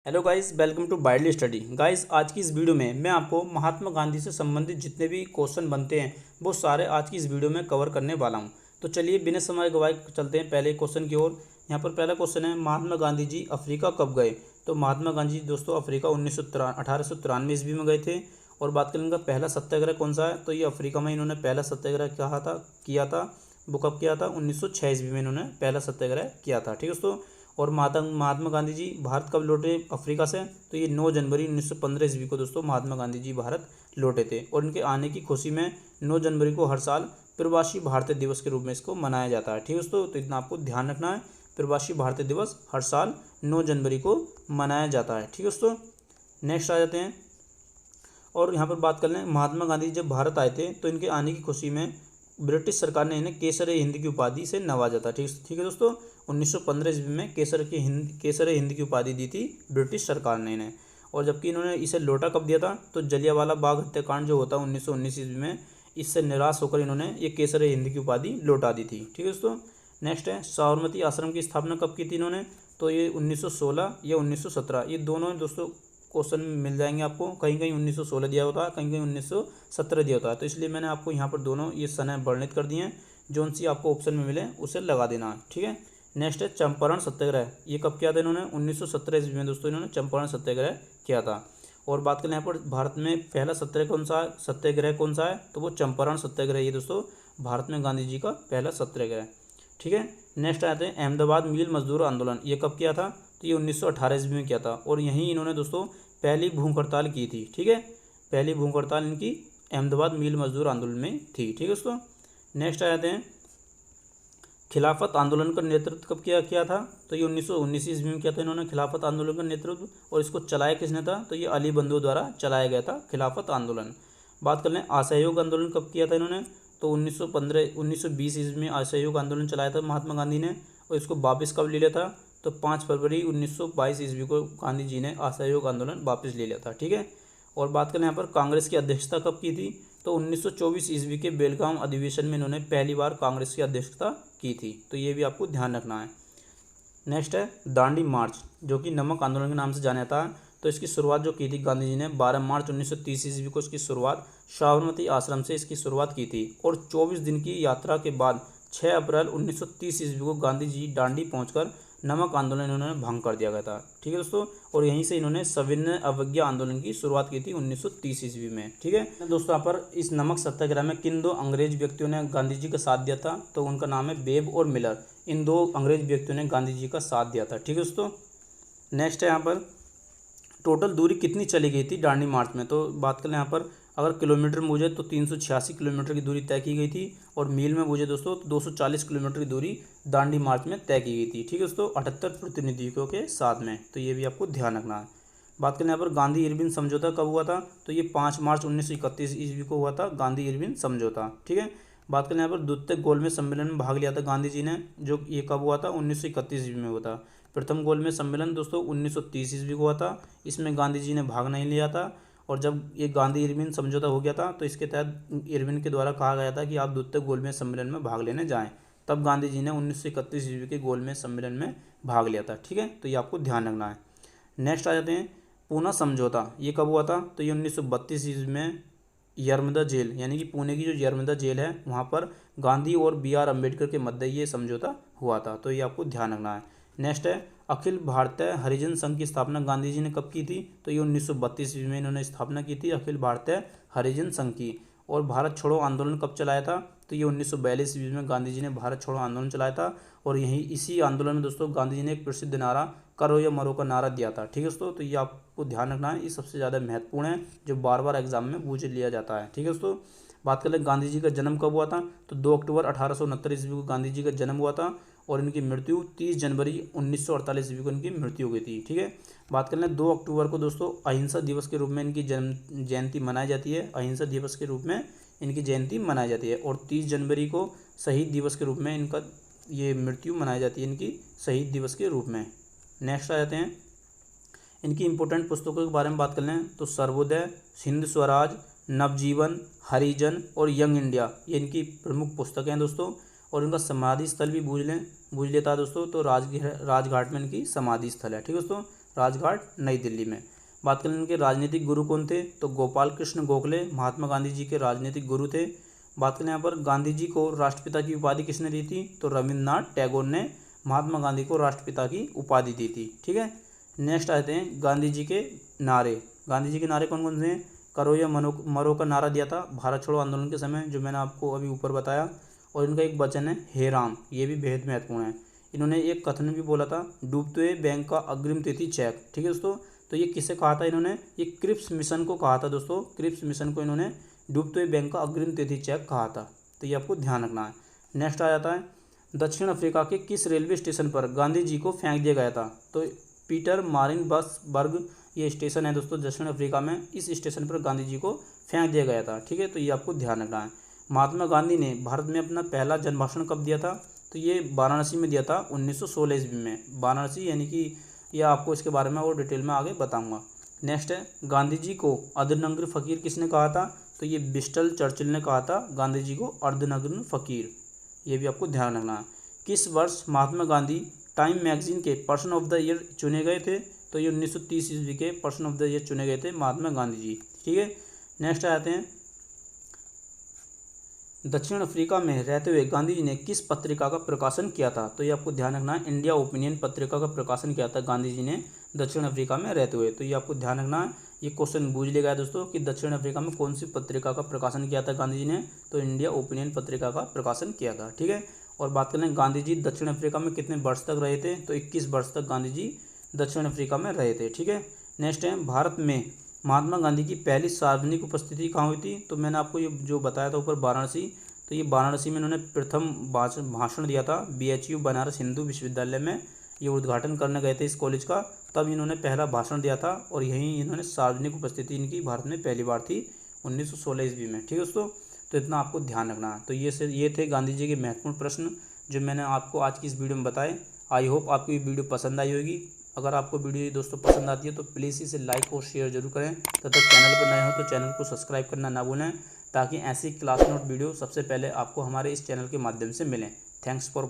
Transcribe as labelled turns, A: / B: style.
A: Hello guys, welcome to बाइडली study. Guys, आज की इस वीडियो में मैं आपको महात्मा गांधी से संबंधित जितने भी क्वेश्चन बनते हैं वो सारे आज की इस वीडियो में कवर करने वाला हूं। तो चलिए बिना समय गवाए चलते हैं पहले क्वेश्चन की ओर। यहाँ पर पहला क्वेश्चन है, महात्मा गांधी जी अफ्रीका कब गए? तो महात्मा गांधी जी दोस्तों अफ्रीका 1893 ईस्वी में गए थे। और बात करें इनका पहला सत्याग्रह कौन सा है, तो ये अफ्रीका में इन्होंने पहला सत्याग्रह किया था। वो कब किया था? 1906 ईस्वी में इन्होंने पहला सत्याग्रह किया था। ठीक है दोस्तों। और महात्मा गांधी जी भारत कब लौटे अफ्रीका से? तो ये 9 जनवरी 1915 ईस्वी को दोस्तों महात्मा गांधी जी भारत लौटे थे। और इनके आने की खुशी में 9 जनवरी को हर साल प्रवासी भारतीय दिवस के रूप में इसको मनाया जाता है। ठीक है दोस्तों, तो इतना आपको ध्यान रखना है। प्रवासी भारतीय दिवस हर साल 9 जनवरी को मनाया जाता है। ठीक है दोस्तों, नेक्स्ट आ जाते हैं। और यहाँ पर बात कर लें, महात्मा गांधी जब भारत आए थे तो इनके आने की खुशी में ब्रिटिश सरकार ने इन्हें केसर-ए-हिंद की उपाधि से नवाजा था। ठीक है दोस्तों, 1915 ईस्वी में केसर-ए-हिंद की उपाधि दी थी ब्रिटिश सरकार ने इन्हें। और जबकि इन्होंने इसे लौटा कब दिया था? तो जलियांवाला बाग हत्याकांड जो होता 1919 ईस्वी में, इससे निराश होकर इन्होंने ये केसर-ए-हिंद की उपाधि लौटा दी थी। ठीक है दोस्तों, नेक्स्ट है, साबरमती आश्रम की स्थापना कब की थी इन्होंने? तो ये 1916 या 1917, ये दोनों दोस्तों क्वेश्चन मिल जाएंगे आपको। कहीं कहीं 1916 दिया होता है, कहीं कहीं 1917 दिया होता है। तो इसलिए मैंने आपको यहाँ पर दोनों ये समय वर्णित कर दिए हैं। जो सी आपको ऑप्शन में मिले उसे लगा देना है। ठीक है, नेक्स्ट है चंपारण सत्याग्रह। ये कब किया था इन्होंने? 1917 ईस्वी में दोस्तों इन्होंने चंपारण सत्याग्रह किया था। और बात करें यहाँ पर भारत में पहला सत्याग्रह कौन सा है? तो वो चंपारण सत्याग्रह। ये दोस्तों भारत में गांधी जी का पहला सत्याग्रह। ठीक है, नेक्स्ट आते हैं अहमदाबाद मिल मजदूर आंदोलन। ये कब किया था? तो ये 1918 ईस्वी में किया था। और यहीं इन्होंने दोस्तों पहली भूख हड़ताल की थी। ठीक है, पहली भूख हड़ताल इनकी अहमदाबाद मिल मजदूर आंदोलन में थी। ठीक है दोस्तों, नेक्स्ट आ जाते हैं, खिलाफत आंदोलन का नेतृत्व कब किया था? तो ये 1919 ईस्वी में किया था इन्होंने खिलाफत आंदोलन का नेतृत्व। और इसको चलाया किसने था? तो ये अली बंधु द्वारा चलाया गया था खिलाफत आंदोलन। बात कर लें असहयोग आंदोलन कब किया था इन्होंने? तो 1920 ईस्वी में असहयोग आंदोलन चलाया था महात्मा गांधी ने। और इसको वापस कब ले लिया था? तो 5 फरवरी 1922 ईस्वी को गांधी जी ने असहयोग आंदोलन वापस ले लिया था। ठीक है, और बात करें यहाँ पर कांग्रेस की अध्यक्षता कब की थी? तो 1924 ईस्वी के बेलगाम अधिवेशन में इन्होंने पहली बार कांग्रेस की अध्यक्षता की थी। तो ये भी आपको ध्यान रखना है। नेक्स्ट है दांडी मार्च, जो कि नमक आंदोलन के नाम से जाना जाता है। तो इसकी शुरुआत जो की थी गांधी जी ने 12 मार्च 1930 ईस्वी को इसकी शुरुआत साबरमती आश्रम से इसकी शुरुआत की थी। और 24 दिन की यात्रा के बाद 6 अप्रैल 1930 ईस्वी को गांधी जी दांडी पहुंचकर नमक आंदोलन इन्होंने भंग कर दिया गया था। ठीक है दोस्तों, और यहीं से इन्होंने सविनय अवज्ञा आंदोलन की शुरुआत की थी 1930 ईस्वी में। ठीक है दोस्तों, यहाँ पर इस नमक सत्याग्रह में किन 2 अंग्रेज व्यक्तियों ने गांधी जी का साथ दिया था? तो उनका नाम है बेब और मिलर। इन 2 अंग्रेज व्यक्तियों ने गांधी जी का साथ दिया था। ठीक है दोस्तों, नेक्स्ट है, यहाँ पर टोटल दूरी कितनी चली गई थी दांडी मार्च में? तो बात करें यहाँ पर अगर किलोमीटर में पूछे तो 386 किलोमीटर की दूरी तय की गई थी। और मील में पूछे दोस्तों 240 किलोमीटर की दूरी दांडी मार्च में तय की गई थी। ठीक है दोस्तों, 78 प्रतिनिधियों के साथ में। तो ये भी आपको ध्यान रखना है। बात करें यहाँ पर गांधी इरविन समझौता कब हुआ था? तो ये 5 मार्च 1931 ईस्वी को हुआ था गांधी इरविन समझौता। ठीक है, बात करें यहाँ पर द्वितीय गोलमेज सम्मेलन में भाग लिया था गांधी जी ने, जो ये कब हुआ था? 1931 ईस्वी में हुआ था। प्रथम गोलमेज सम्मेलन दोस्तों 1930 ईस्वी को हुआ था। इसमें गांधी जी ने भाग नहीं लिया था। और जब ये गांधी इरविन समझौता हो गया था तो इसके तहत इरविन के द्वारा कहा गया था कि आप द्वितीय गोलमेज सम्मेलन में भाग लेने जाएं। तब गांधी जी ने 1931 ईस्वी के गोलमेज सम्मेलन में भाग लिया था। ठीक है, तो ये आपको ध्यान रखना है। नेक्स्ट आ जाते हैं, पूना समझौता। ये कब हुआ था? तो ये 1932 ईस्वी में यर्मदा जेल, यानी कि पुणे की जो यर्मदा जेल है वहाँ पर गांधी और BR अम्बेडकर के मध्य ये समझौता हुआ था। तो ये आपको ध्यान रखना है। नेक्स्ट है, अखिल भारतीय हरिजन संघ की स्थापना गांधी जी ने कब की थी? तो ये 1932 ईस्वी में इन्होंने स्थापना की थी अखिल भारतीय हरिजन संघ की। और भारत छोड़ो आंदोलन कब चलाया था? तो ये 1942 ईस्वी में गांधी जी ने भारत छोड़ो आंदोलन चलाया था। और यही इसी आंदोलन में दोस्तों गांधी जी ने एक प्रसिद्ध नारा करो या मरो का नारा दिया था। ठीक है दोस्तों, तो ये आपको ध्यान रखना है। ये सबसे ज़्यादा महत्वपूर्ण है, जो बार बार एग्जाम में पूछ लिया जाता है। ठीक है दोस्तों, बात कर लें गांधी जी का जन्म कब हुआ था? तो 2 अक्टूबर 1869 ईस्वी को गांधी जी का जन्म हुआ था। और इनकी मृत्यु 30 जनवरी 1948 ईस्वी को इनकी मृत्यु हो गई थी। ठीक है, बात कर लें 2 अक्टूबर को दोस्तों अहिंसा दिवस के रूप में इनकी जयंती मनाई जाती है। अहिंसा दिवस के रूप में इनकी जयंती मनाई जाती है। और 30 जनवरी को शहीद दिवस के रूप में इनका ये मृत्यु मनाई जाती है, इनकी शहीद दिवस के रूप में। नेक्स्ट आ जाते हैं, इनकी इंपॉर्टेंट पुस्तकों के बारे में बात कर लें तो सर्वोदय, हिंद स्वराज, नवजीवन, हरिजन और यंग इंडिया, ये इनकी प्रमुख पुस्तकें हैं दोस्तों। और इनका समाधि स्थल भी पूछ लेता है दोस्तों, तो राजघाट में इनकी समाधि स्थल है। ठीक है दोस्तों, राजघाट नई दिल्ली में। बात करें इनके राजनीतिक गुरु कौन थे, तो गोपाल कृष्ण गोखले महात्मा गांधी जी के राजनीतिक गुरु थे। बात करें यहाँ पर गांधी जी को राष्ट्रपिता की उपाधि किसने दी थी, तो रविंद्रनाथ टैगोर ने महात्मा गांधी को राष्ट्रपिता की उपाधि दी थी। ठीक है, नेक्स्ट आते हैं गांधी जी के नारे। गांधी जी के नारे कौन कौन से हैं, करो या मरो का नारा दिया था भारत छोड़ो आंदोलन के समय, जो मैंने आपको अभी ऊपर बताया। और इनका एक वचन है हे राम, ये भी बेहद महत्वपूर्ण है। इन्होंने एक कथन भी बोला था, डूबते हुए बैंक का अग्रिम तिथि चेक। ठीक है दोस्तों, तो ये किसे कहा था इन्होंने, ये क्रिप्स मिशन को कहा था दोस्तों। क्रिप्स मिशन को इन्होंने डूबते हुए बैंक का अग्रिम तिथि चेक कहा था, तो ये आपको ध्यान रखना है। नेक्स्ट आ जाता है दक्षिण अफ्रीका के किस रेलवे स्टेशन पर गांधी जी को फेंक दिया गया था, तो पीटर मारिनबर्ग ये स्टेशन है दोस्तों दक्षिण अफ्रीका में। इस स्टेशन पर गांधी जी को फेंक दिया गया था। ठीक है, तो ये आपको ध्यान रखना है। महात्मा गांधी ने भारत में अपना पहला जनभाषण कब दिया था, तो ये वाराणसी में दिया था 1916 ईस्वी में। वाराणसी यानी कि यह आपको इसके बारे में और डिटेल में आगे बताऊंगा। नेक्स्ट है गांधी जी को अर्धनग्न फकीर किसने कहा था, तो ये विंस्टन चर्चिल ने कहा था गांधी जी को अर्धनग्न फकीर, ये भी आपको ध्यान रखना है। किस वर्ष महात्मा गांधी टाइम मैगजीन के पर्सन ऑफ द ईयर चुने गए थे, तो ये 1930 ईस्वी के पर्सन ऑफ द ईयर चुने गए थे महात्मा गांधी जी। ठीक है, नेक्स्ट आते हैं दक्षिण अफ्रीका में रहते हुए गांधी जी ने किस पत्रिका का प्रकाशन किया था, तो ये आपको ध्यान रखना है, इंडिया ओपिनियन पत्रिका का प्रकाशन किया था गांधी जी ने दक्षिण अफ्रीका में रहते हुए। तो ये आपको ध्यान रखना है, ये क्वेश्चन पूछ लिया गया दोस्तों कि दक्षिण अफ्रीका में कौन सी पत्रिका का प्रकाशन किया था गांधी जी ने, तो इंडिया ओपिनियन पत्रिका का प्रकाशन किया था। ठीक है, और बात करें गांधी जी दक्षिण अफ्रीका में कितने वर्ष तक रहे थे, तो 21 वर्ष तक गांधी जी दक्षिण अफ्रीका में रहे थे। ठीक है, नेक्स्ट है भारत में महात्मा गांधी की पहली सार्वजनिक उपस्थिति कहाँ हुई थी, तो मैंने आपको ये जो बताया था ऊपर वाराणसी, तो ये वाराणसी में इन्होंने प्रथम भाषण दिया था BHU बनारस हिंदू विश्वविद्यालय में। ये उद्घाटन करने गए थे इस कॉलेज का, तब इन्होंने पहला भाषण दिया था और यहीं इन्होंने सार्वजनिक उपस्थिति इनकी भारत में पहली बार थी 1916 ईस्वी में। ठीक है दोस्तों, तो इतना आपको ध्यान रखना है। तो ये थे गांधी जी के महत्वपूर्ण प्रश्न जो मैंने आपको आज की इस वीडियो में बताए। आई होप आपको ये वीडियो पसंद आई होगी। अगर आपको वीडियो दोस्तों पसंद आती है तो प्लीज़ इसे लाइक और शेयर जरूर करें। तब तक चैनल पर नए हो तो चैनल को सब्सक्राइब करना ना भूलें, ताकि ऐसी क्लास नोट वीडियो सबसे पहले आपको हमारे इस चैनल के माध्यम से मिलें। Thanks for